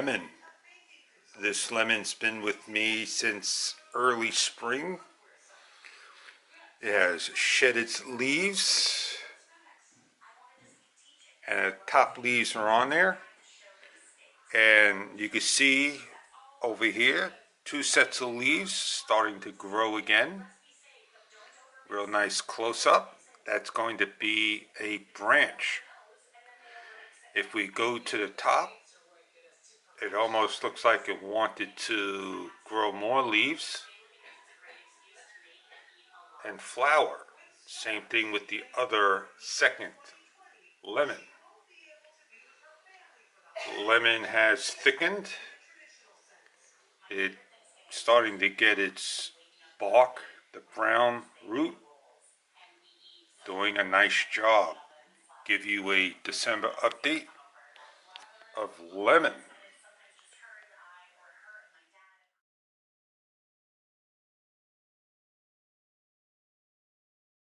lemon. This lemon's been with me since early spring. It has shed its leaves, and the top leaves are on there. And you can see over here, 2 sets of leaves starting to grow again. Real nice close up. That's going to be a branch. If we go to the top, it almost looks like it wanted to grow more leaves and flower. Same thing with the other second lemon. Lemon has thickened. It's starting to get its bark, the brown root, doing a nice job. Give you a December update of lemon.